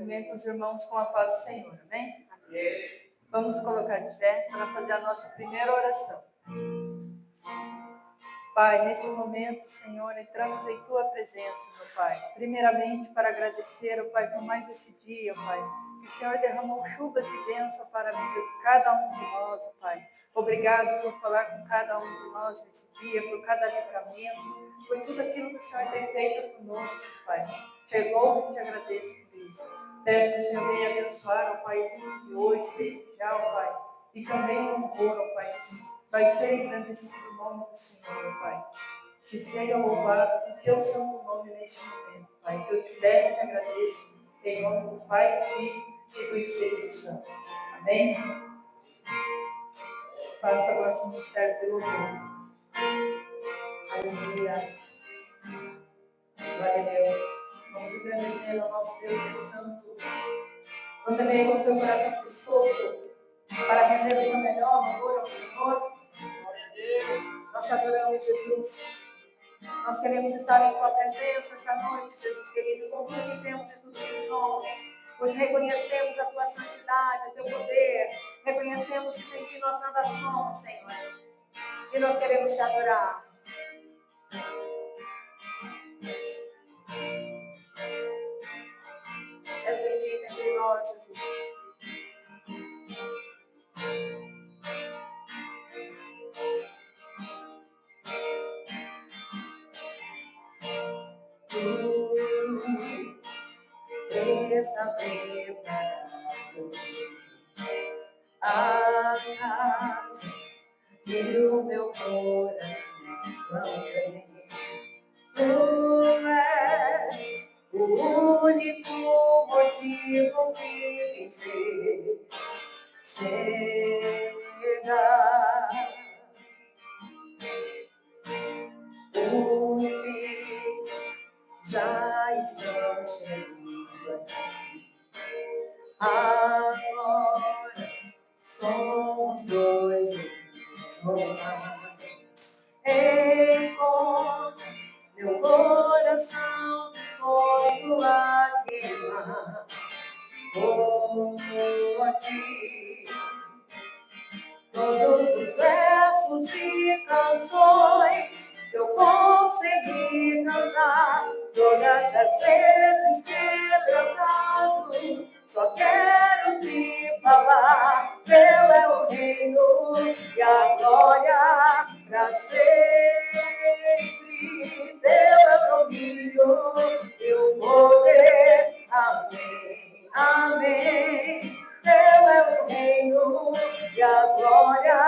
cumprimento os irmãos com a paz do Senhor, amém? Vamos colocar de pé para fazer a nossa primeira oração. Pai, nesse momento, Senhor, entramos em Tua presença, meu Pai. Primeiramente, para agradecer, ó Pai, por mais esse dia, Pai. Que o Senhor derramou chuvas de bênção para a vida de cada um de nós, ó Pai. Obrigado por falar com cada um de nós nesse dia, por cada livramento, por tudo aquilo que o Senhor tem feito conosco, Pai. Te louvo e te agradeço por isso. Peço que o Senhor venha abençoar, ó Pai, o culto de hoje, desde já, ó Pai. E também louvor, ó Pai, vai ser engrandecido o nome do Senhor, ó Pai. Que seja louvado o teu santo nome neste momento, Pai. Que eu te peço e te agradeço, em nome do Pai, do Filho e do Espírito Santo. Amém? Faço agora o ministério do louvor. Aleluia. Glória a Deus. Vamos agradecer ao nosso Deus que é santo. Você veio com o seu coração disposto para render o melhor louvor ao Senhor. Glória a Deus. Nós te adoramos, Jesus. Nós queremos estar em tua presença esta noite, Jesus querido, com tudo que temos e tudo que somos. Pois reconhecemos a tua santidade, o teu poder. Reconhecemos que sem ti nós nada somos, Senhor. E nós queremos te adorar. És bendito entre nós, Jesus. Está preparado a casa e o meu coração também. Tu és o único motivo que me fez chegar. Os filhos já estão chegando aqui. Agora somos dois irmãos. Encontro meu coração disposto a queimar por ti. Todos os versos e canções que eu consegui cantar, todas as vezes quebrantado, só quero te falar. Teu é o reino e a glória pra sempre. Teu é o domínio e o poder. Amém, amém. Teu é o reino e a glória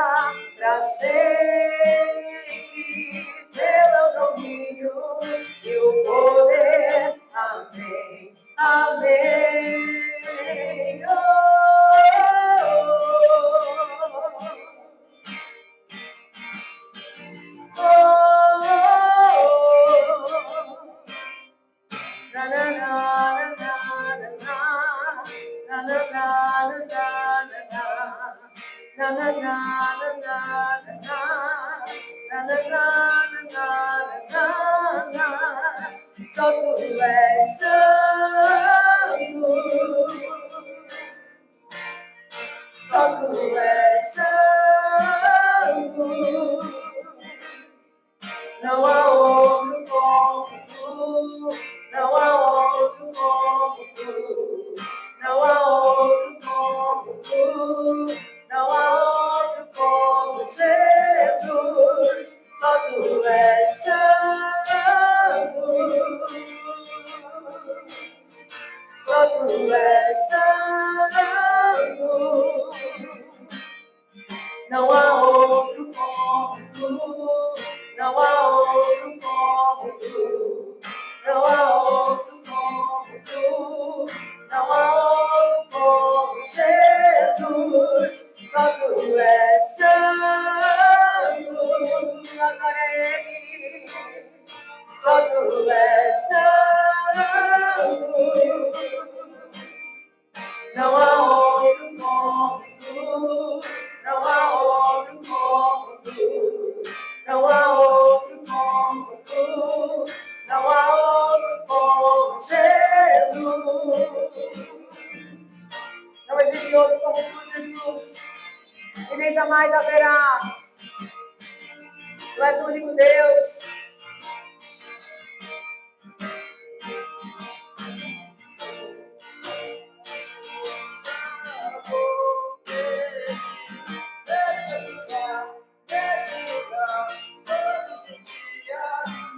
pra sempre. Teu é o domínio e o poder. Amém, amém. Oh, oh, oh, oh. Na na na na na na na na na na na na na. Só tu és santo, só tu és santo. Não há outro como tu, não há outro como tu, não há outro como tu, não há outro como Jesus, só tu és santo. jamais haverá. Tu és o único Deus.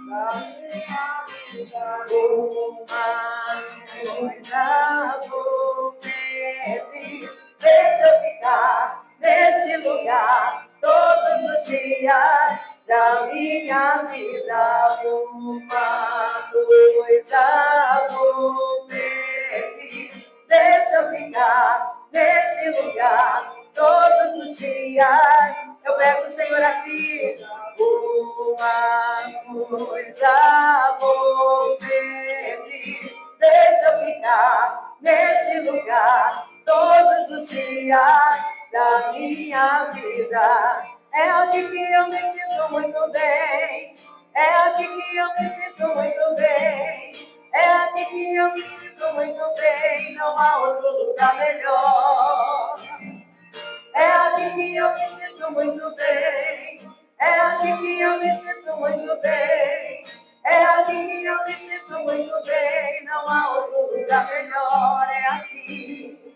Uma coisa vou pedir, deixa eu ficar neste lugar todos os dias da minha vida. Uma coisa vou pedir, deixa eu ficar neste lugar todos os dias. Eu peço, Senhor, a Ti. Uma coisa vou pedir, deixa eu ficar neste lugar todos os dias da minha vida. É aqui que eu me sinto muito bem. É aqui que eu me sinto muito bem. É aqui que eu me sinto muito bem. Não há outro lugar melhor. É aqui que eu me sinto muito bem. É aqui que eu me sinto muito bem. É aqui que eu me sinto muito bem. Não há outro lugar melhor. É aqui.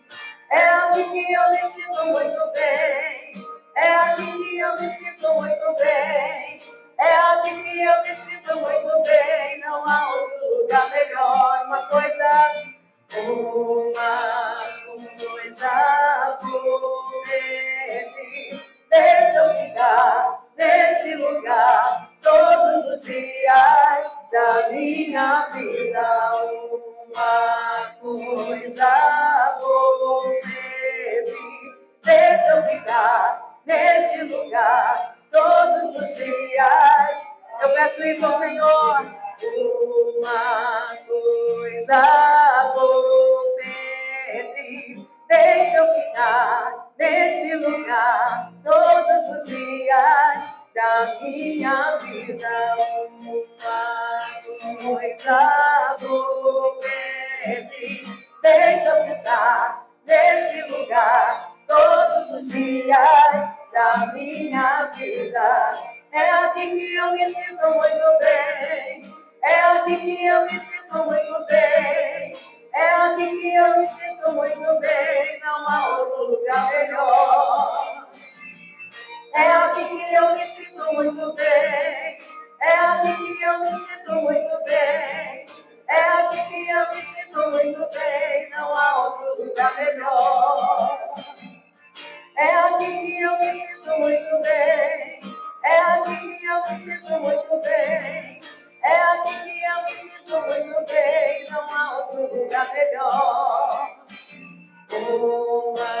É aqui que eu me sinto muito bem. É aqui que eu me sinto muito bem. É aqui que eu me sinto muito bem. Não há outro lugar melhor. Uma coisa vou pedir, deixa eu ficar neste lugar todos os dias da minha vida. Uma coisa vou pedir, deixa eu ficar neste lugar todos os dias. Eu peço isso ao Senhor. Uma coisa vou pedir, deixa eu ficar neste lugar todos os dias da minha vida. Uma coisa vou pedir, deixa eu ficar neste lugar todos os dias da minha vida. É aqui que eu me sinto muito bem. É aqui que eu me sinto muito bem. É aqui que eu me sinto muito bem. Não há outro lugar melhor. É aqui que eu me sinto muito bem. É aqui que eu me sinto muito bem. É aqui que eu me sinto muito bem. Não há outro lugar melhor. É aqui que eu me sinto muito bem. É aqui que eu me sinto muito bem. É aqui que eu me sinto muito bem. Não há outro lugar melhor. Uma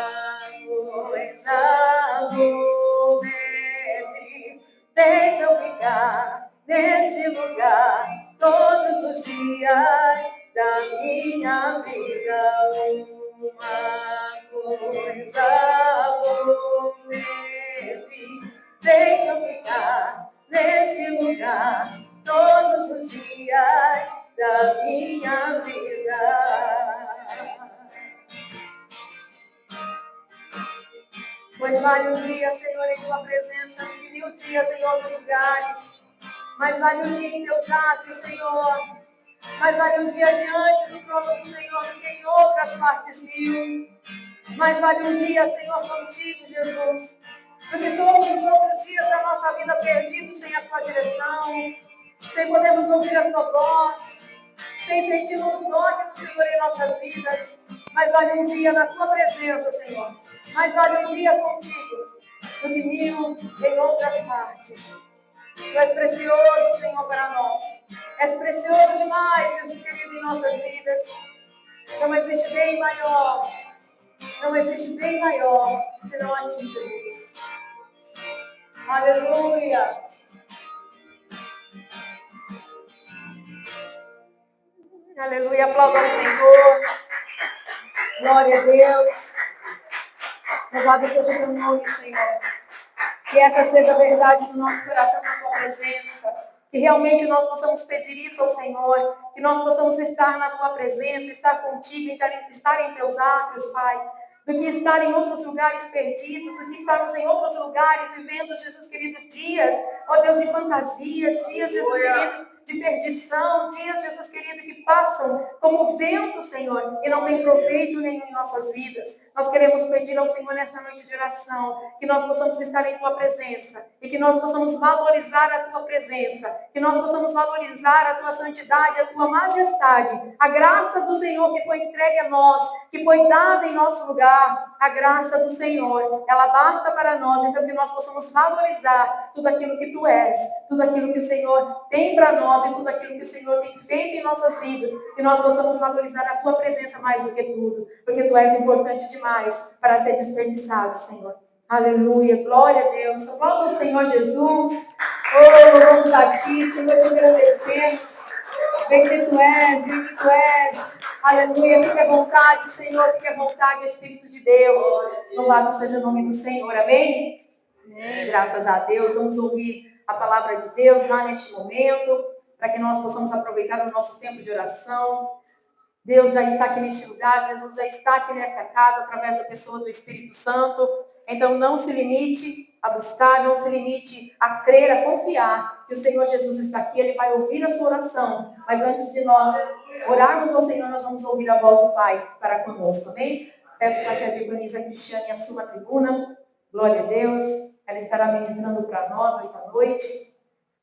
coisa vou pedir, deixa eu ficar neste lugar todos os dias da minha vida. Uma coisa vou pedir, deixa eu ficar neste lugar todos os dias da minha vida. Pois vale um dia, Senhor, em Tua presença, que 1000 dias em outros lugares. Mas vale um dia em Teus atos, Senhor. Mas vale um dia diante do trono do Senhor do que em outras partes 1000. Mas vale um dia, Senhor, contigo, Jesus, do que todos os outros dias da nossa vida perdidos sem a Tua direção, sem podermos ouvir a Tua voz, sem sentirmos o toque do Senhor em nossas vidas. Mas vale um dia na Tua presença, Senhor. Mas vale um dia contigo do que 1000 em outras partes. Tu és precioso, Senhor, para nós. És precioso demais, Jesus querido, em nossas vidas. Não existe bem maior. Não existe bem maior senão a Ti, Jesus. Aleluia. Aleluia. Aplauda ao Senhor. Glória a Deus. Louvado seja o Teu nome, Senhor. Que essa seja a verdade do nosso coração na Tua presença. Que realmente nós possamos pedir isso ao Senhor. Que nós possamos estar na Tua presença, estar contigo, estar em Teus átrios, Pai. do que estar em outros lugares perdidos, do que estarmos em outros lugares vivendo, Jesus querido, dias, ó Deus, de fantasias, dias, Jesus querido, de perdição, dias, Jesus querido, que passam como vento, Senhor, e não tem proveito nenhum em nossas vidas. Nós queremos pedir ao Senhor nessa noite de oração, que nós possamos estar em Tua presença, e que nós possamos valorizar a Tua presença, que nós possamos valorizar a Tua santidade, a Tua majestade, a graça do Senhor que foi entregue a nós, que foi dada em nosso lugar, a graça do Senhor, ela basta para nós, então que nós possamos valorizar tudo aquilo que Tu és, tudo aquilo que o Senhor tem para nós e tudo aquilo que o Senhor tem feito em nossas vidas, que nós possamos valorizar a Tua presença mais do que tudo, porque Tu és importante demais para ser desperdiçado, Senhor. Aleluia, glória a Deus. Aplauda o Senhor Jesus. Oh, louvamos a Ti, Senhor, te agradecemos. Bendito és, bendito és. Aleluia, fique à vontade, Senhor, fique à vontade, Espírito de Deus. Louvado seja o nome do Senhor, amém? Amém. Graças a Deus, vamos ouvir a palavra de Deus já neste momento, para que nós possamos aproveitar o nosso tempo de oração. Deus já está aqui neste lugar, Jesus já está aqui nesta casa, através da pessoa do Espírito Santo. Então não se limite a buscar, não se limite a crer, a confiar que o Senhor Jesus está aqui, Ele vai ouvir a sua oração. Mas antes de nós orarmos ao Senhor, nós vamos ouvir a voz do Pai para conosco, amém? Peço para que a diaconisa Cristiane assuma a tribuna. Glória a Deus. Ela estará ministrando para nós esta noite.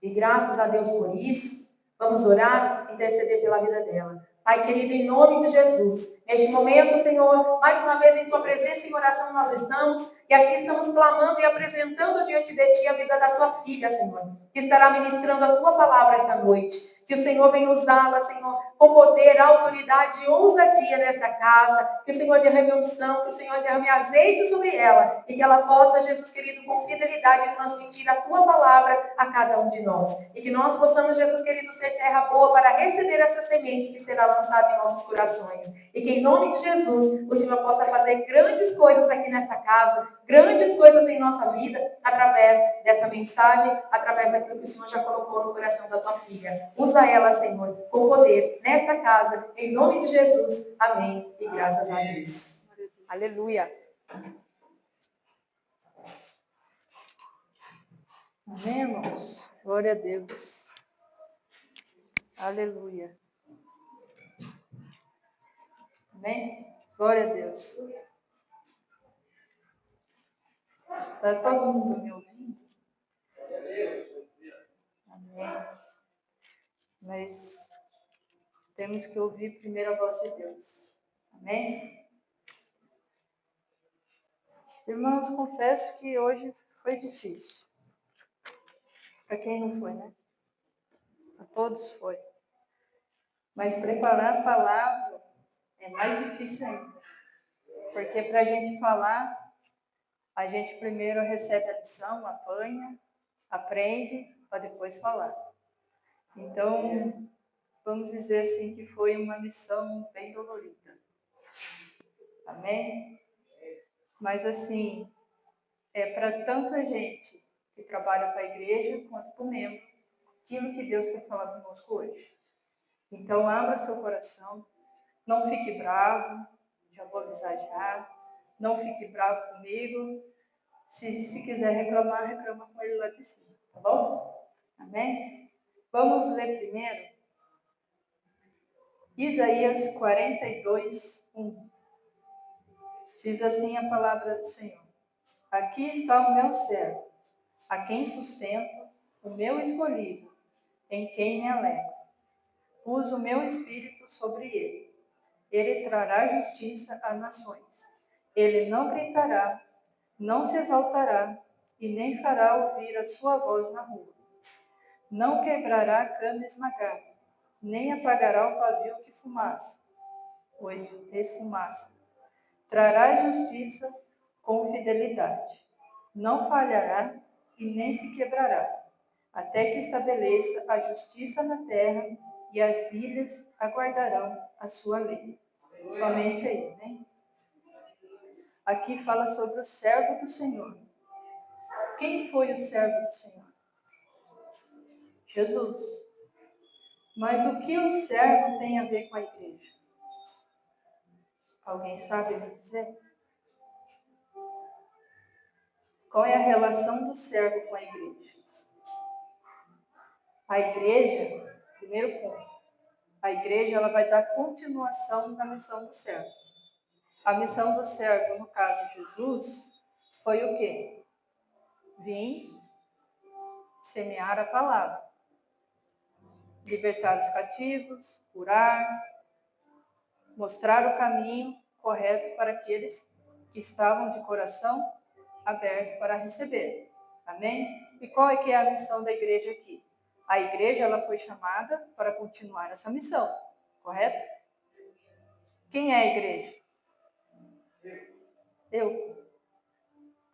E graças a Deus por isso. Vamos orar e interceder pela vida dela. Pai querido, em nome de Jesus, neste momento, Senhor, mais uma vez em Tua presença e em oração nós estamos, e aqui estamos clamando e apresentando diante de Ti a vida da Tua filha, Senhor, que estará ministrando a Tua palavra esta noite. Que o Senhor venha usá-la, Senhor, com poder, autoridade e ousadia nesta casa, que o Senhor derrame unção, que o Senhor derrame azeite sobre ela, e que ela possa, Jesus querido, com fidelidade transmitir a Tua palavra a cada um de nós. E que nós possamos, Jesus querido, ser terra boa para receber essa semente que será lançada em nossos corações. E que em nome de Jesus, o Senhor possa fazer grandes coisas aqui nesta casa, grandes coisas em nossa vida, através dessa mensagem, através daquilo que o Senhor já colocou no coração da Tua filha. Usa ela, Senhor, com poder, nesta casa, em nome de Jesus. Amém. E graças a Deus. Aleluia. Amém, irmãos? Glória a Deus. Aleluia. Amém? Glória a Deus. Está todo mundo me ouvindo? Amém. Mas temos que ouvir primeiro a voz de Deus. Amém? Irmãos, confesso que hoje foi difícil. Para quem não foi, né? Para todos foi. Mas preparar a palavra é mais difícil ainda. Porque para a gente falar, a gente primeiro recebe a lição, apanha, aprende, para depois falar. Então, vamos dizer assim que foi uma lição bem dolorida. Amém? Mas assim, é para tanta gente que trabalha para a igreja quanto para o membro, aquilo que Deus quer falar conosco hoje. Então, abra seu coração, não fique bravo, já vou avisar já, não fique bravo comigo. Se quiser reclamar, reclama com ele lá de cima, tá bom? Amém? Vamos ler primeiro Isaías 42, 1. Diz assim a palavra do Senhor: Aqui está o meu servo, a quem sustento, o meu escolhido, em quem me alegro. Uso o meu espírito sobre ele. Ele trará justiça às nações. Ele não gritará, não se exaltará, e nem fará ouvir a sua voz na rua. Não quebrará a cana esmagada, nem apagará o pavio que fumaça, pois esfumaça. Trará justiça com fidelidade. Não falhará e nem se quebrará, até que estabeleça a justiça na terra e as ilhas aguardarão a sua lei. Somente aí, né? Aqui fala sobre o servo do Senhor. Quem foi o servo do Senhor? Jesus. Mas o que o servo tem a ver com a igreja? Alguém sabe me dizer? Qual é a relação do servo com a igreja? A igreja, primeiro ponto, a igreja ela vai dar continuação na missão do servo. A missão do servo, no caso Jesus, foi o quê? Vim semear a palavra, libertar os cativos, curar, mostrar o caminho correto para aqueles que estavam de coração aberto para receber. Amém? E qual é que é a missão da igreja aqui? A igreja ela foi chamada para continuar essa missão, correto? Quem é a igreja? Eu.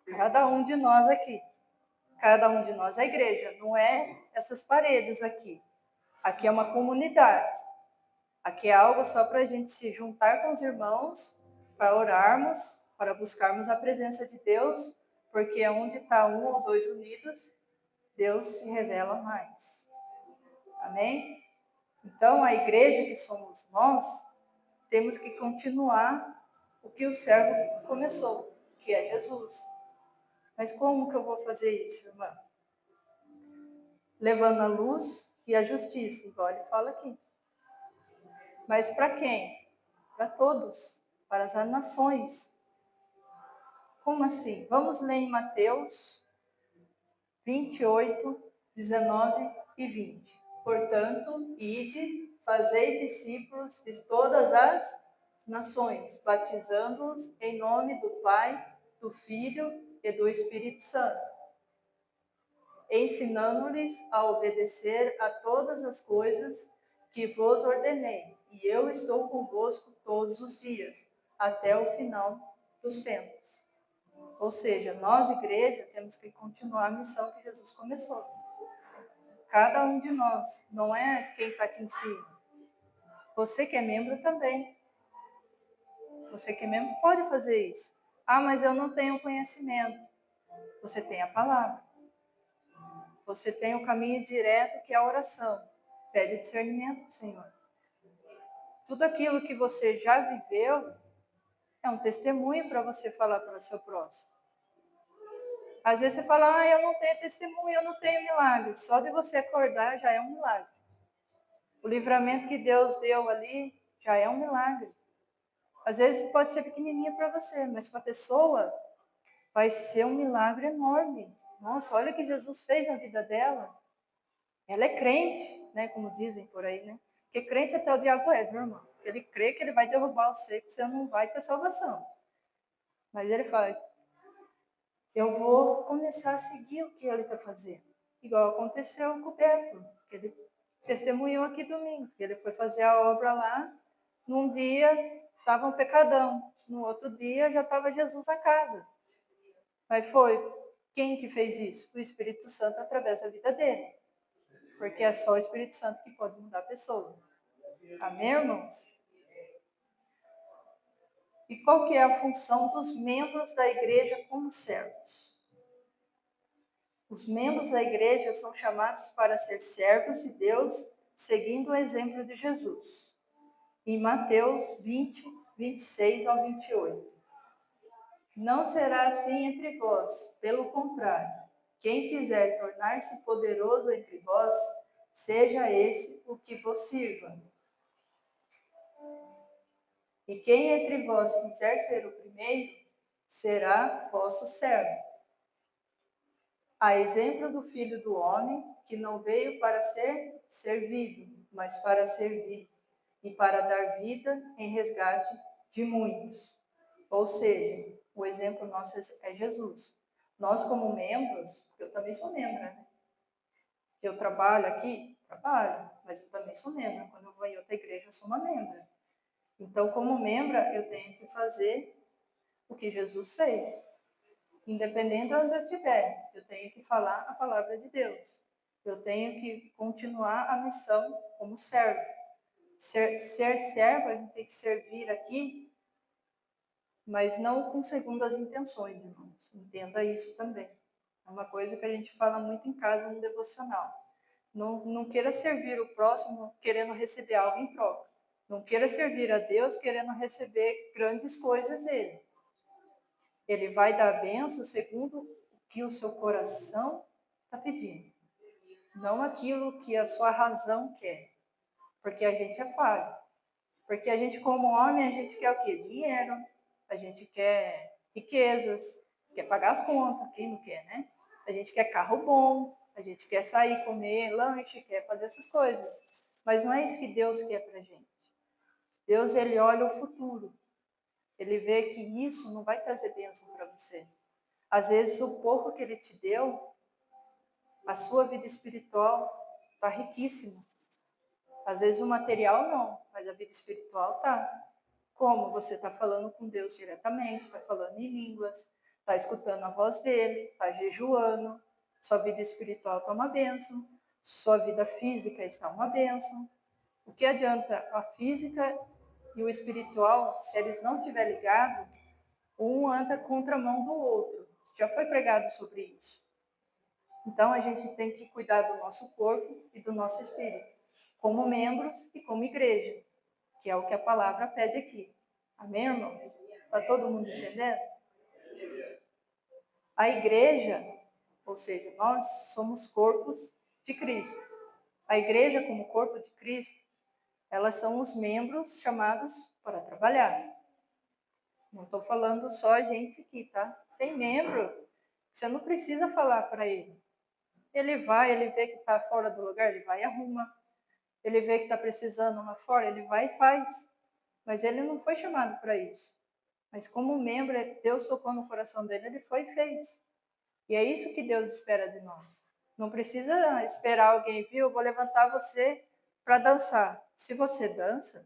Cada um de nós aqui. Cada um de nós é a igreja, não é essas paredes aqui. Aqui é uma comunidade. Aqui é algo só para a gente se juntar com os irmãos, para orarmos, para buscarmos a presença de Deus, porque onde está um ou dois unidos, Deus se revela mais. Amém? Então, a igreja que somos nós, temos que continuar o que o servo começou, que é Jesus. Mas como que eu vou fazer isso, irmã? Levando a luz e a justiça, igual ele fala aqui. Mas para quem? Para todos, para as nações. Como assim? Vamos ler em Mateus 28, 19 e 20. Portanto, ide, fazei discípulos de todas as nações, batizando-os em nome do Pai, do Filho e do Espírito Santo, ensinando-lhes a obedecer a todas as coisas que vos ordenei, e eu estou convosco todos os dias, até o final dos tempos. Ou seja, nós, igreja, temos que continuar a missão que Jesus começou. Cada um de nós, não é quem está aqui em cima. Você que é membro também. Você que é membro pode fazer isso. Ah, mas eu não tenho conhecimento. Você tem a palavra. Você tem o caminho direto que é a oração. Pede discernimento do Senhor. Tudo aquilo que você já viveu é um testemunho para você falar para o seu próximo. Às vezes você fala, eu não tenho testemunho, eu não tenho milagre. Só de você acordar já é um milagre. O livramento que Deus deu ali já é um milagre. Às vezes pode ser pequenininha para você, mas para a pessoa vai ser um milagre enorme. Nossa, olha o que Jesus fez na vida dela. Ela é crente, né, como dizem por aí, né? Porque crente até o diabo é, viu, irmão? Ele crê que ele vai derrubar você, que você não vai ter salvação. Mas ele fala, eu vou começar a seguir o que ele está fazendo. Igual aconteceu com o Beto, que ele testemunhou aqui domingo. Ele foi fazer a obra lá, num dia estava um pecadão, no outro dia já estava Jesus na casa. Mas foi quem que fez isso? O Espírito Santo através da vida dele. Porque é só o Espírito Santo que pode mudar a pessoa. Amém, irmãos? E qual que é a função dos membros da igreja como servos? Os membros da igreja são chamados para ser servos de Deus, seguindo o exemplo de Jesus. Em Mateus 20, 26 ao 28. Não será assim entre vós, pelo contrário. Quem quiser tornar-se poderoso entre vós, seja esse o que vos sirva. E quem entre vós quiser ser o primeiro, será vosso servo. A exemplo do Filho do Homem, que não veio para ser servido, mas para servir, e para dar vida em resgate de muitos. Ou seja, o exemplo nosso é Jesus. Nós, como membros, eu também sou membro, né? Eu trabalho aqui? Trabalho, mas eu também sou membro. Quando eu vou em outra igreja, eu sou uma membra. Então, como membra, eu tenho que fazer o que Jesus fez. Independente de onde eu estiver, eu tenho que falar a palavra de Deus. Eu tenho que continuar a missão como servo. Ser servo, a gente tem que servir aqui, mas não com segundas intenções, irmãos. Entenda isso também. É uma coisa que a gente fala muito em casa no devocional. Não queira servir o próximo querendo receber algo em troca. Não queira servir a Deus querendo receber grandes coisas dele. Ele vai dar bênção segundo que o seu coração está pedindo, não aquilo que a sua razão quer, porque a gente é falho. Porque a gente, como homem, a gente quer o quê? Dinheiro, a gente quer riquezas, quer pagar as contas, quem não quer, né? A gente quer carro bom, a gente quer sair, comer lanche, quer fazer essas coisas. Mas não é isso que Deus quer pra gente. Deus, ele olha o futuro. Ele vê que isso não vai trazer bênção para você. Às vezes, o pouco que ele te deu, a sua vida espiritual está riquíssima. Às vezes o material não, mas a vida espiritual está. Como você está falando com Deus diretamente, está falando em línguas, está escutando a voz dele, está jejuando, sua vida espiritual está uma bênção, sua vida física está uma bênção. O que adianta a física e o espiritual, se eles não estiverem ligados, um anda contramão do outro. Já foi pregado sobre isso. Então a gente tem que cuidar do nosso corpo e do nosso espírito, como membros e como igreja, que é o que a palavra pede aqui. Amém, irmãos? Está todo mundo entendendo? A igreja, ou seja, nós somos corpos de Cristo. A igreja, como corpo de Cristo, elas são os membros chamados para trabalhar. Não estou falando só a gente aqui, tá? Tem membro, você não precisa falar para ele. Ele vai, ele vê que está fora do lugar, ele vai e arruma. Ele vê que está precisando lá fora, ele vai e faz. Mas ele não foi chamado para isso. Mas como membro, Deus tocou no coração dele, ele foi e fez. E é isso que Deus espera de nós. Não precisa esperar alguém, viu? Eu vou levantar você para dançar. Se você dança,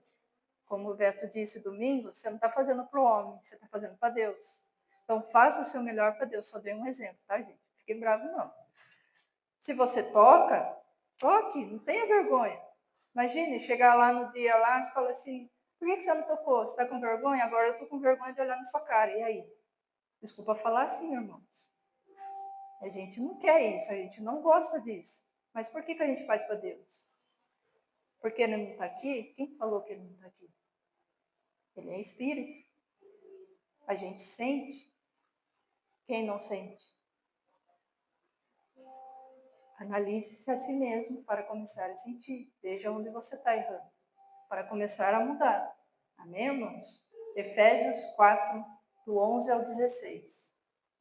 como o Beto disse domingo, você não está fazendo para o homem, você está fazendo para Deus. Então faça o seu melhor para Deus. Só dei um exemplo, tá, gente? Fiquem bravos, não. Se você toca, toque, não tenha vergonha. Imagine, chegar lá no dia lá e falar assim, por que você não tocou? Você está com vergonha? Agora eu estou com vergonha de olhar na sua cara. E aí? Desculpa falar assim, irmãos. A gente não quer isso, a gente não gosta disso. Mas por que a gente faz para Deus? Porque ele não está aqui? Quem falou que ele não está aqui? Ele é espírito. A gente sente. Quem não sente? Analise-se a si mesmo para começar a sentir. Veja onde você está errando. Para começar a mudar. Amém, irmãos? Efésios 4, do 11 ao 16.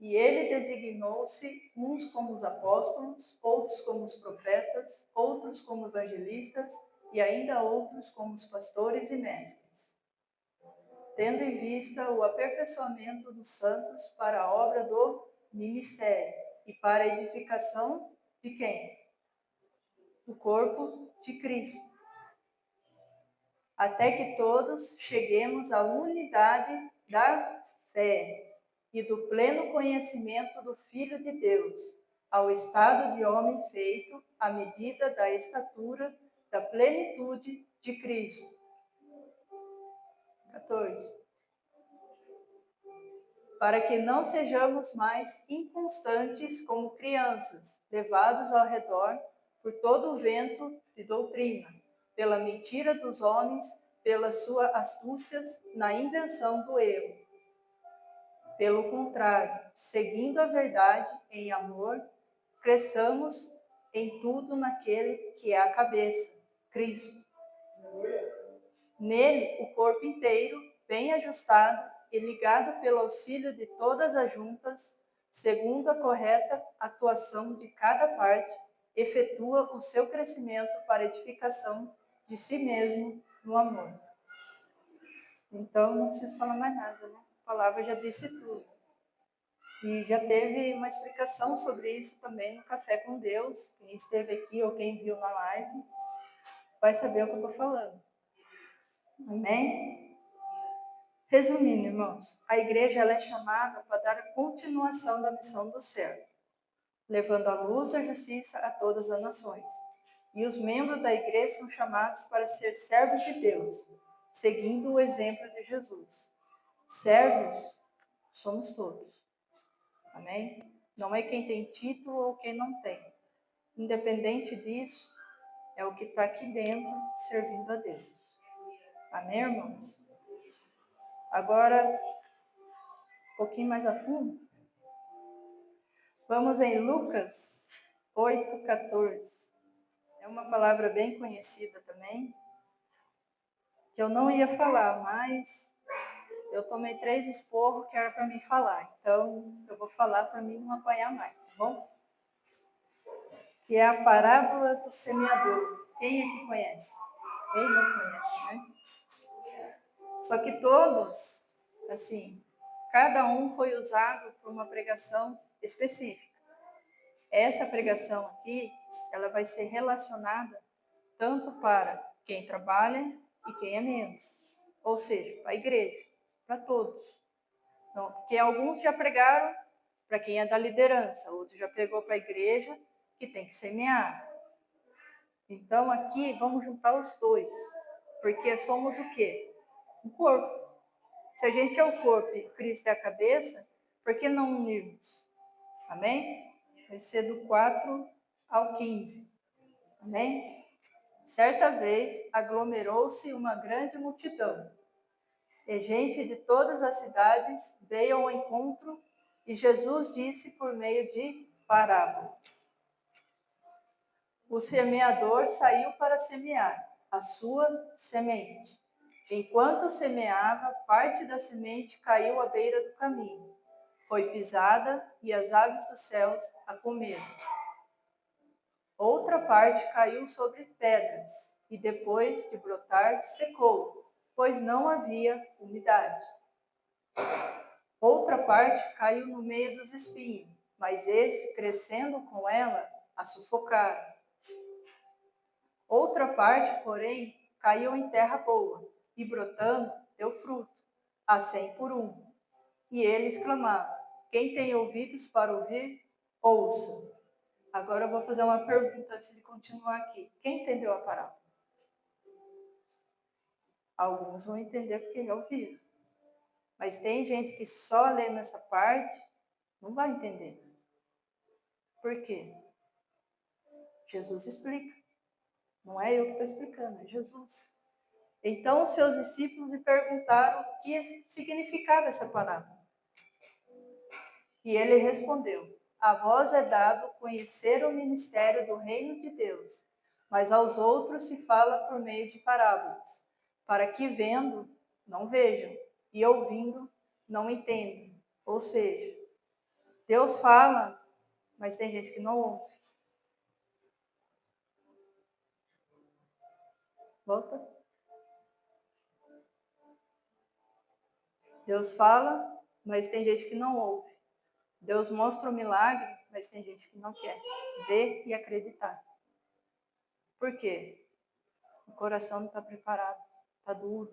E ele designou-se uns como os apóstolos, outros como os profetas, outros como evangelistas e ainda outros como os pastores e mestres, tendo em vista o aperfeiçoamento dos santos para a obra do ministério e para a edificação de quem? Do corpo de Cristo, até que todos cheguemos à unidade da fé e do pleno conhecimento do Filho de Deus, ao estado de homem feito à medida da estatura da plenitude de Cristo. 14. Para que não sejamos mais inconstantes como crianças, levados ao redor por todo o vento de doutrina, pela mentira dos homens, pelas suas astúcias na invenção do erro. Pelo contrário, seguindo a verdade em amor, cresçamos em tudo naquele que é a cabeça, Cristo. Nele, o corpo inteiro, bem ajustado e ligado pelo auxílio de todas as juntas, segundo a correta atuação de cada parte, efetua o seu crescimento para edificação de si mesmo no amor. Então, não preciso falar mais nada, né? A palavra já disse tudo. E já teve uma explicação sobre isso também no Café com Deus. Quem esteve aqui ou quem viu na live vai saber o que eu estou falando. Amém? Resumindo, irmãos, a igreja ela é chamada para dar a continuação da missão do servo, levando a luz e a justiça a todas as nações. E os membros da igreja são chamados para ser servos de Deus, seguindo o exemplo de Jesus. Servos somos todos. Amém? Não é quem tem título ou quem não tem. Independente disso, é o que está aqui dentro servindo a Deus. Amém, irmãos? Agora, um pouquinho mais a fundo, Vamos em Lucas 8,14. É uma palavra bem conhecida também, que eu não ia falar, mas eu tomei 3 esporros que era para mim falar. Então, eu vou falar para mim não apanhar mais, tá bom? Que é a parábola do semeador. Quem aqui conhece? Quem não conhece, né? Só que todos, assim, cada um foi usado para uma pregação específica. Essa pregação aqui, ela vai ser relacionada tanto para quem trabalha e quem é membro. Ou seja, para a igreja, para todos. Então, porque alguns já pregaram para quem é da liderança, outros já pregou para a igreja que tem que semear. Então, aqui, vamos juntar os dois, porque somos o quê? Um corpo. Se a gente é o corpo e Cristo é a cabeça, por que não unirmos? Amém? Vai ser do 4 ao 15. Amém? Certa vez, aglomerou-se uma grande multidão, e gente de todas as cidades veio ao encontro, e Jesus disse por meio de parábolas. O semeador saiu para semear a sua semente. Enquanto semeava, parte da semente caiu à beira do caminho. Foi pisada e as aves dos céus a comeram. Outra parte caiu sobre pedras e depois de brotar secou, pois não havia umidade. Outra parte caiu no meio dos espinhos, mas esse, crescendo com ela, a sufocaram. Outra parte, porém, caiu em terra boa, e brotando, deu fruto, a 100 por 1. E eles clamavam: quem tem ouvidos para ouvir, ouça. Agora eu vou fazer uma pergunta antes de continuar aqui. Quem entendeu a parábola? Alguns vão entender porque já ouviram. Mas tem gente que só lê nessa parte, não vai entender. Por quê? Jesus explica. Não é eu que estou explicando, é Jesus. Então, os seus discípulos lhe perguntaram o que significava essa parábola. E ele respondeu: a vós é dado conhecer o ministério do reino de Deus, mas aos outros se fala por meio de parábolas, para que vendo, não vejam, e ouvindo, não entendam. Ou seja, Deus fala, mas tem gente que não ouve. Volta. Deus fala, mas tem gente que não ouve. Deus mostra o milagre, mas tem gente que não quer ver e acreditar. Por quê? O coração não está preparado, está duro.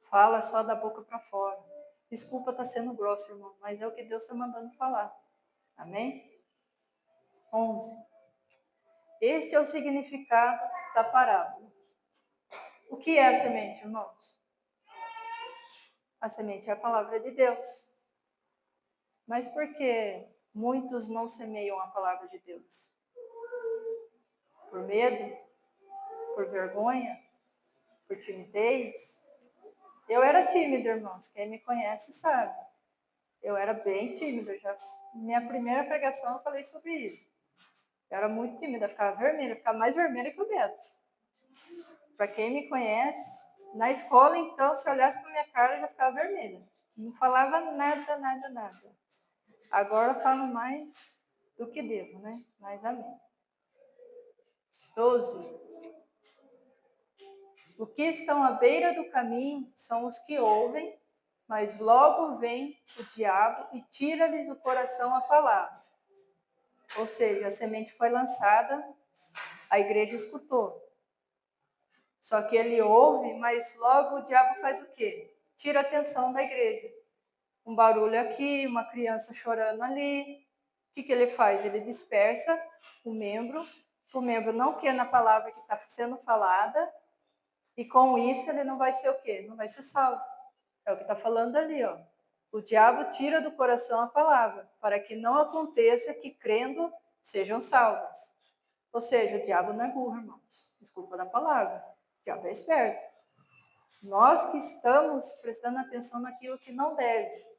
Fala só da boca para fora. Desculpa estar sendo grosso, irmão, mas é o que Deus está mandando falar. Amém? 11. Este é o significado da parábola. O que é a semente, irmãos? A semente é a palavra de Deus. Mas por que muitos não semeiam a palavra de Deus? Por medo? Por vergonha? Por timidez? Eu era tímida, irmãos. Quem me conhece sabe. Eu era bem tímida. Minha primeira pregação eu falei sobre isso. Eu era muito tímida, ficava vermelha, ficava mais vermelha que o Beto. Para quem me conhece, na escola, então, se olhasse para minha cara, eu já ficava vermelha. Não falava nada. Agora eu falo mais do que devo, né? Mas amém. 12. O que estão à beira do caminho são os que ouvem, mas logo vem o diabo e tira-lhes o coração a palavra. Ou seja, a semente foi lançada, a igreja escutou. Só que ele ouve, mas logo o diabo faz o quê? Tira a atenção da igreja. Um barulho aqui, uma criança chorando ali. O que ele faz? Ele dispersa o membro não quer na palavra que está sendo falada, e com isso ele não vai ser o quê? Não vai ser salvo. É o que está falando ali, ó. O diabo tira do coração a palavra, para que não aconteça que crendo sejam salvos. Ou seja, o diabo não é burro, irmãos. Desculpa da palavra. O diabo é esperto. Nós que estamos prestando atenção naquilo que não deve.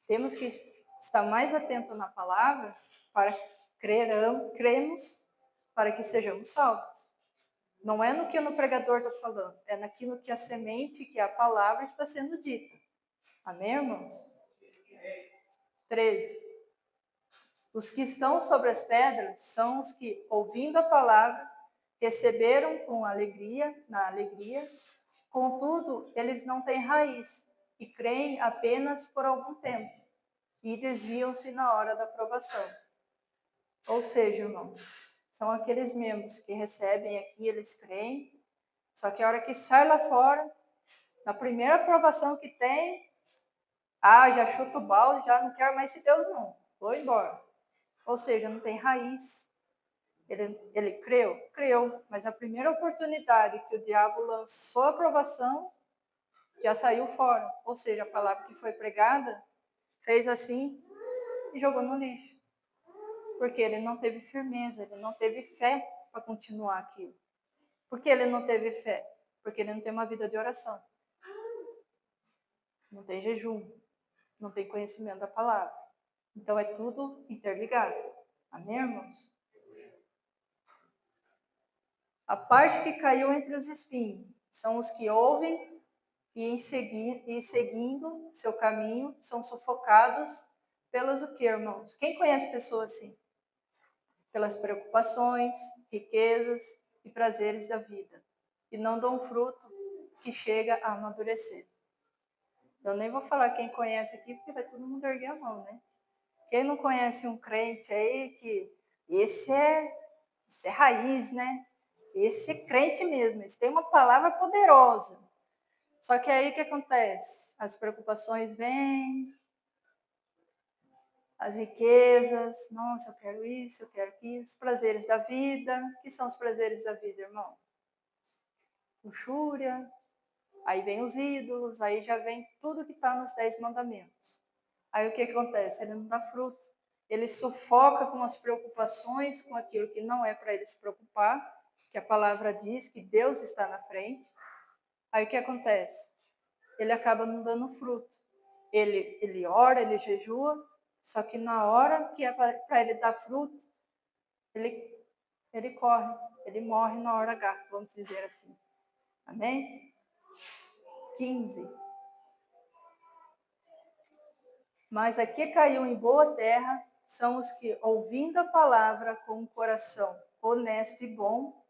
Temos que estar mais atento na palavra para cremos, para que sejamos salvos. Não é no que o pregador está falando, é naquilo que a semente, que a palavra está sendo dita. Amém, irmãos? 13. Os que estão sobre as pedras são os que, ouvindo a palavra, receberam com alegria, contudo, eles não têm raiz e creem apenas por algum tempo e desviam-se na hora da provação. Ou seja, irmãos, são aqueles membros que recebem aqui, eles creem, só que a hora que sai lá fora, na primeira aprovação que tem, já chuta o balde, já não quero mais esse Deus não, vou embora. Ou seja, não tem raiz. Ele creu, mas a primeira oportunidade que o diabo lançou a aprovação, já saiu fora. Ou seja, a palavra que foi pregada, fez assim e jogou no lixo. Porque ele não teve firmeza, ele não teve fé para continuar aquilo. Por que ele não teve fé? Porque ele não tem uma vida de oração. Não tem jejum, não tem conhecimento da palavra. Então é tudo interligado. Amém, irmãos? A parte que caiu entre os espinhos são os que ouvem e seguindo seu caminho, são sufocados pelos o que, irmãos? Quem conhece pessoas assim? Pelas preocupações, riquezas e prazeres da vida. E não dão fruto que chega a amadurecer. Eu nem vou falar quem conhece aqui, porque vai todo mundo erguer a mão, né? Quem não conhece um crente aí que esse é raiz, né? Esse é crente mesmo, esse tem uma palavra poderosa. Só que aí o que acontece? As preocupações vêm, as riquezas, nossa, eu quero isso, eu quero aquilo, os prazeres da vida. O que são os prazeres da vida, irmão? Luxúria, aí vem os ídolos, aí já vem tudo que está nos 10 mandamentos. Aí o que acontece? Ele não dá fruto. Ele sufoca com as preocupações, com aquilo que não é para ele se preocupar, que a palavra diz que Deus está na frente. Aí o que acontece? Ele acaba não dando fruto. Ele ora, ele jejua, só que na hora que é para ele dar fruto, ele corre, ele morre na hora H, vamos dizer assim. Amém? 15. Mas a que caiu em boa terra são os que, ouvindo a palavra com um coração honesto e bom,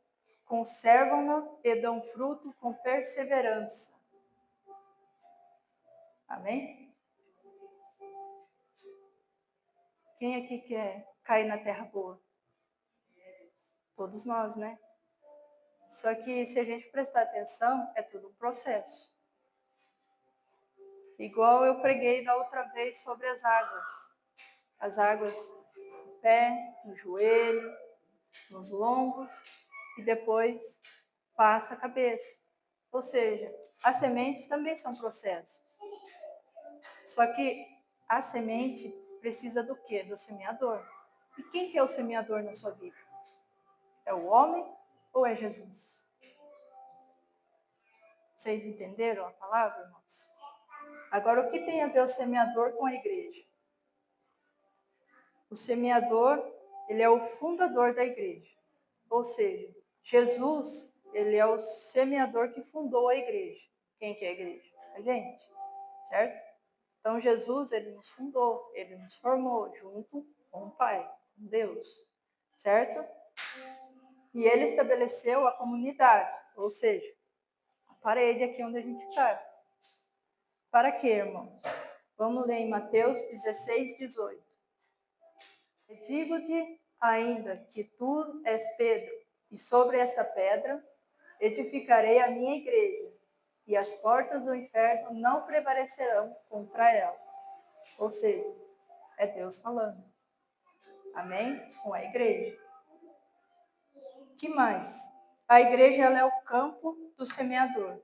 conservam-na e dão fruto com perseverança. Amém? Quem aqui quer cair na terra boa? Todos nós, né? Só que se a gente prestar atenção, é tudo um processo. Igual eu preguei da outra vez sobre as águas. As águas no pé, no joelho, nos lombos e depois passa a cabeça. Ou seja, as sementes também são processos. Só que a semente precisa do quê? Do semeador. E quem que é o semeador na sua vida? É o homem ou é Jesus? Vocês entenderam a palavra, irmãos? Agora, o que tem a ver o semeador com a igreja? O semeador, ele é o fundador da igreja. Ou seja, Jesus, ele é o semeador que fundou a igreja. Quem que é a igreja? A gente, certo? Então, Jesus, ele nos fundou, ele nos formou junto com o Pai, com Deus, certo? E ele estabeleceu a comunidade, ou seja, a parede aqui onde a gente está. Para quê, irmãos? Vamos ler em Mateus 16, 18. Digo-te ainda que tu és Pedro, e sobre essa pedra edificarei a minha igreja, e as portas do inferno não prevalecerão contra ela. Ou seja, é Deus falando. Amém? Com a igreja. Que mais? A igreja ela é o campo do semeador.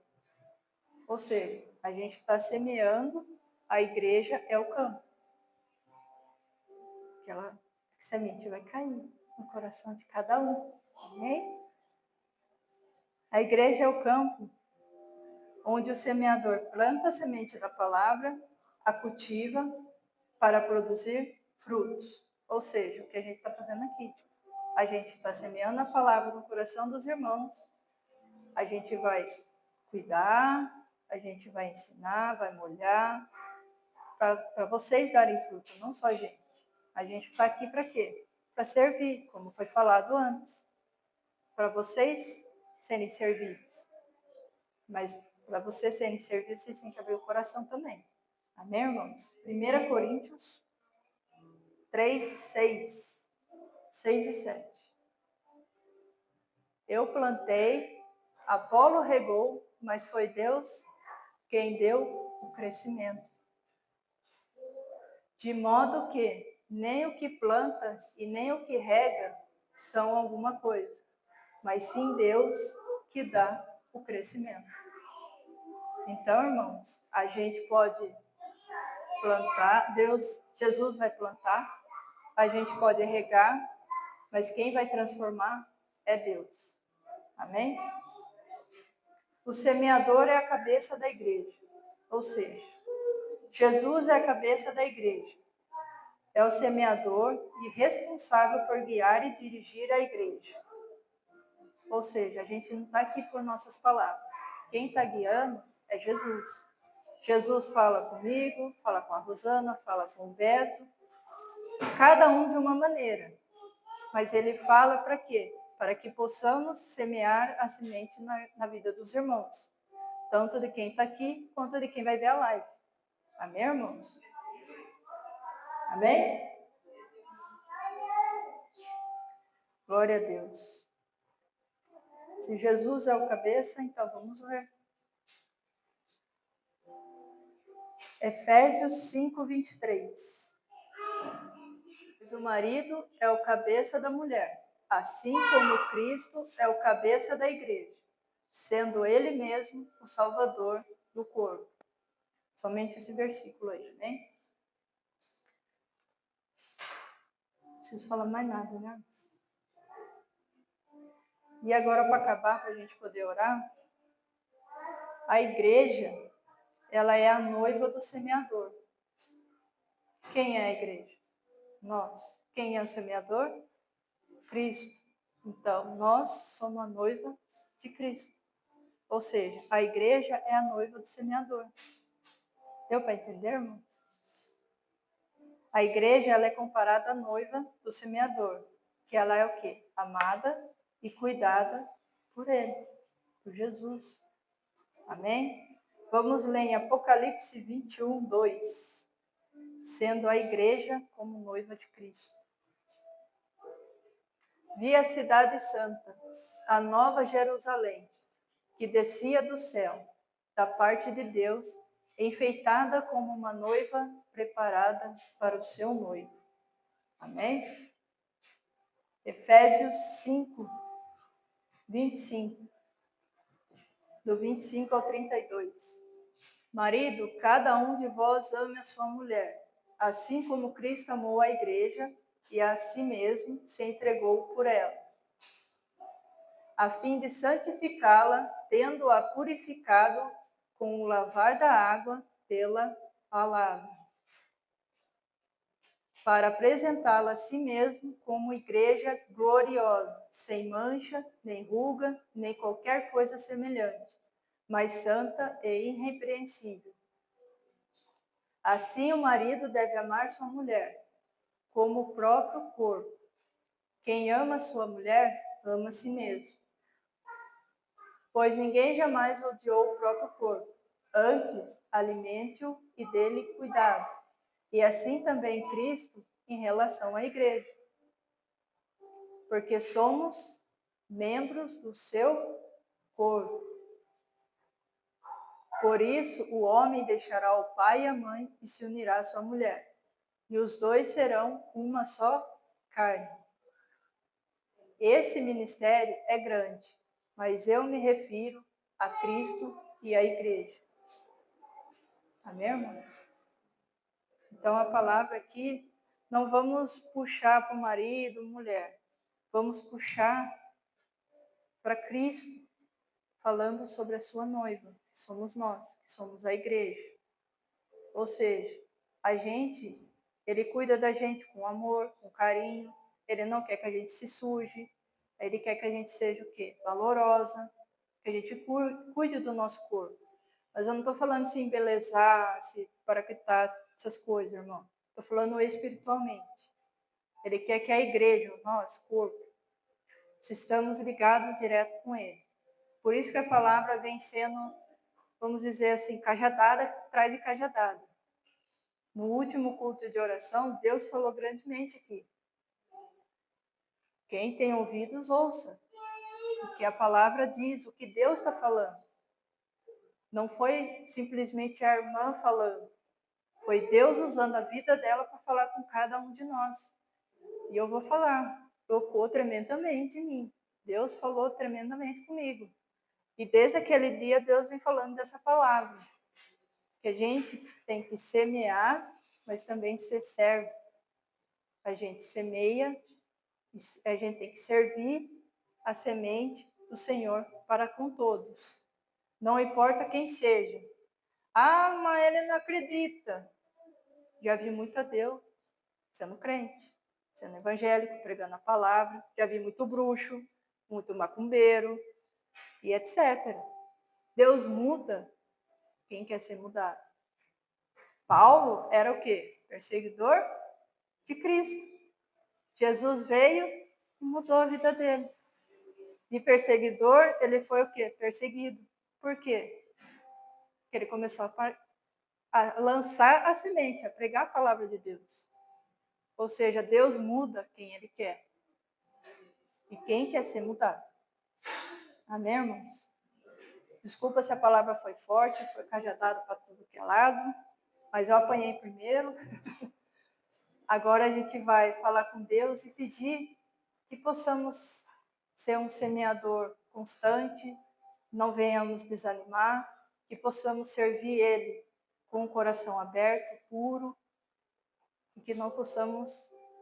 Ou seja, a gente está semeando, a igreja é o campo. Aquela semente vai cair no coração de cada um. Amém? A igreja é o campo onde o semeador planta a semente da palavra, a cultiva, para produzir frutos. Ou seja, o que a gente está fazendo aqui. A gente está semeando a palavra no coração dos irmãos, a gente vai cuidar, a gente vai ensinar, vai molhar, para vocês darem fruto, não só a gente. A gente está aqui para quê? Para servir, como foi falado antes. Para vocês serem servidos. Mas para vocês serem servidos, vocês têm que abrir o coração também. Amém, irmãos? 1 Coríntios 3, 6. 6 e 7. Eu plantei, Apolo regou, mas foi Deus quem deu o crescimento. De modo que nem o que planta e nem o que rega são alguma coisa, mas sim Deus que dá o crescimento. Então, irmãos, a gente pode plantar, Jesus vai plantar, a gente pode regar, mas quem vai transformar é Deus. Amém? O semeador é a cabeça da igreja, ou seja, Jesus é a cabeça da igreja. É o semeador e responsável por guiar e dirigir a igreja. Ou seja, a gente não está aqui por nossas palavras. Quem está guiando é Jesus. Jesus fala comigo, fala com a Rosana, fala com o Beto, cada um de uma maneira. Mas ele fala para quê? Para que possamos semear a semente na vida dos irmãos. Tanto de quem está aqui, quanto de quem vai ver a live. Amém, irmãos? Amém? Glória a Deus. Se Jesus é o cabeça, então vamos ver. Efésios 5, 23. O marido é o cabeça da mulher, assim como Cristo é o cabeça da igreja, sendo ele mesmo o salvador do corpo. Somente esse versículo aí, né? Não preciso falar mais nada, né? E agora, para acabar, para a gente poder orar, a igreja, ela é a noiva do semeador. Quem é a igreja? Nós. Quem é o semeador? Cristo. Então, nós somos a noiva de Cristo. Ou seja, a igreja é a noiva do semeador. Deu para entender, irmãos? A igreja, ela é comparada à noiva do semeador, que ela é o quê? Amada e cuidada por ele, por Jesus. Amém? Vamos ler em Apocalipse 21, 2. Sendo a igreja como noiva de Cristo. Vi a cidade santa, a nova Jerusalém, que descia do céu, da parte de Deus, enfeitada como uma noiva preparada para o seu noivo. Amém? Efésios 5, 25. Do 25 ao 32. Marido, cada um de vós ame a sua mulher, assim como Cristo amou a igreja e a si mesmo se entregou por ela, a fim de santificá-la, tendo-a purificado com o lavar da água pela palavra, para apresentá-la a si mesmo como igreja gloriosa, sem mancha, nem ruga, nem qualquer coisa semelhante, mas santa e irrepreensível. Assim o marido deve amar sua mulher, como o próprio corpo. Quem ama sua mulher, ama a si mesmo. Pois ninguém jamais odiou o próprio corpo. Antes, alimente-o e dele cuidado. E assim também Cristo em relação à igreja. Porque somos membros do seu corpo. Por isso, o homem deixará o pai e a mãe e se unirá à sua mulher. E os dois serão uma só carne. Esse ministério é grande, mas eu me refiro a Cristo e à igreja. Amém, irmãos? Então, a palavra aqui, não vamos puxar para o marido, mulher. Vamos puxar para Cristo, falando sobre a sua noiva, que somos nós, que somos a igreja. Ou seja, a gente Ele cuida da gente com amor, com carinho. Ele não quer que a gente se suje. Ele quer que a gente seja o quê? Valorosa, que a gente cuide do nosso corpo. Mas eu não estou falando se embelezar, se paraquetar, essas coisas, irmão. Estou falando espiritualmente. Ele quer que a igreja, nós, corpo, se estamos ligados direto com ele. Por isso que a palavra vem sendo, vamos dizer assim, cajadada atrás de cajadada. No último culto de oração, Deus falou grandemente aqui. Quem tem ouvidos, ouça o que a palavra diz, o que Deus está falando. Não foi simplesmente a irmã falando. Foi Deus usando a vida dela para falar com cada um de nós. E eu vou falar. Tocou tremendamente em mim. Deus falou tremendamente comigo. E desde aquele dia, Deus vem falando dessa palavra. Que a gente tem que semear, mas também ser servo. A gente semeia, a gente tem que servir a semente do Senhor para com todos. Não importa quem seja. Ah, mas ele não acredita. Já vi muito ateu sendo crente, sendo evangélico, pregando a palavra. Já vi muito bruxo, muito macumbeiro e etc. Deus muda quem quer ser mudado. Paulo era o quê? Perseguidor de Cristo. Jesus veio e mudou a vida dele. De perseguidor, ele foi o quê? Perseguido. Por quê? Porque ele começou a lançar a semente, a pregar a palavra de Deus. Ou seja, Deus muda quem ele quer. E quem quer ser mudado. Amém, irmãos? Desculpa se a palavra foi forte, foi cajadada para tudo que é lado, mas eu apanhei primeiro. Agora a gente vai falar com Deus e pedir que possamos ser um semeador constante, não venhamos desanimar, que possamos servir Ele com o coração aberto, puro, e que não possamos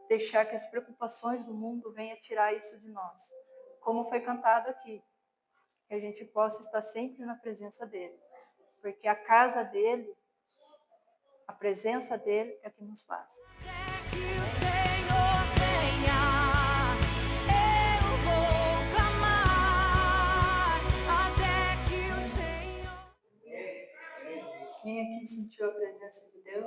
deixar que as preocupações do mundo venham tirar isso de nós. Como foi cantado aqui, que a gente possa estar sempre na presença dEle, porque a casa dEle, a presença dEle é que nos basta. Quem aqui sentiu a presença de Deus?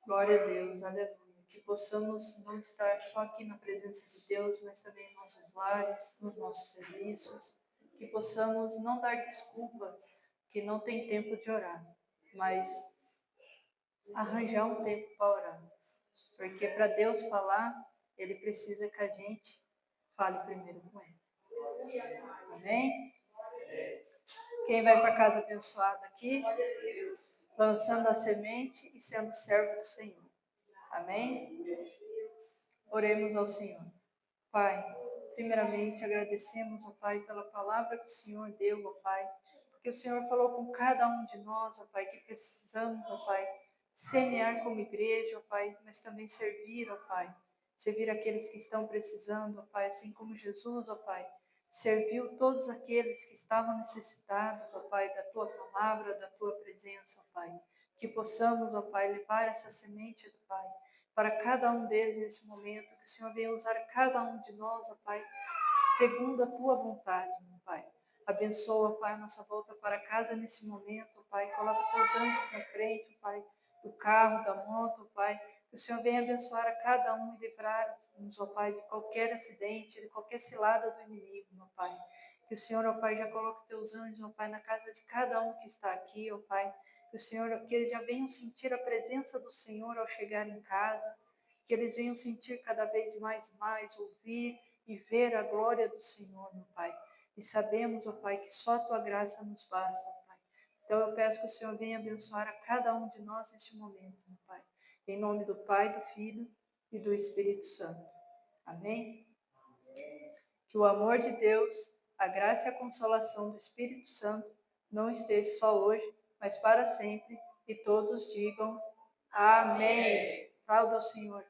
Glória a Deus, aleluia. Que possamos não estar só aqui na presença de Deus, mas também em nossos lares, nos nossos serviços. Que possamos não dar desculpa que não tem tempo de orar, mas arranjar um tempo para orar. Porque para Deus falar, Ele precisa que a gente fale primeiro com Ele. Amém? Quem vai para casa abençoado aqui, lançando a semente e sendo servo do Senhor. Amém? Oremos ao Senhor. Pai, primeiramente agradecemos, ó Pai, pela palavra que o Senhor deu, ó Pai, porque o Senhor falou com cada um de nós, ó Pai, que precisamos, ó Pai, semear como igreja, ó Pai, mas também servir, ó Pai, servir aqueles que estão precisando, ó Pai, assim como Jesus, ó Pai, serviu todos aqueles que estavam necessitados, ó Pai, da Tua palavra, da Tua presença, ó Pai, que possamos, ó Pai, levar essa semente do Pai, para cada um deles nesse momento, que o Senhor venha usar cada um de nós, ó Pai, segundo a Tua vontade, meu Pai. Abençoa, Pai, a nossa volta para casa nesse momento, ó Pai. Coloca Teus anjos na frente, ó Pai, do carro, da moto, ó Pai. Que o Senhor venha abençoar a cada um e livrar-nos, ó Pai, de qualquer acidente, de qualquer cilada do inimigo, meu Pai. Que o Senhor, ó Pai, já coloque Teus anjos, ó Pai, na casa de cada um que está aqui, ó Pai. Que o Senhor, que eles já venham sentir a presença do Senhor ao chegar em casa, que eles venham sentir cada vez mais e mais, ouvir e ver a glória do Senhor, meu Pai. E sabemos, ó Pai, que só a Tua graça nos basta, Pai. Então eu peço que o Senhor venha abençoar a cada um de nós neste momento, meu Pai. Em nome do Pai, do Filho e do Espírito Santo. Amém? Que o amor de Deus, a graça e a consolação do Espírito Santo não esteja só hoje, mas para sempre. E todos digam amém. Fala ao Senhor.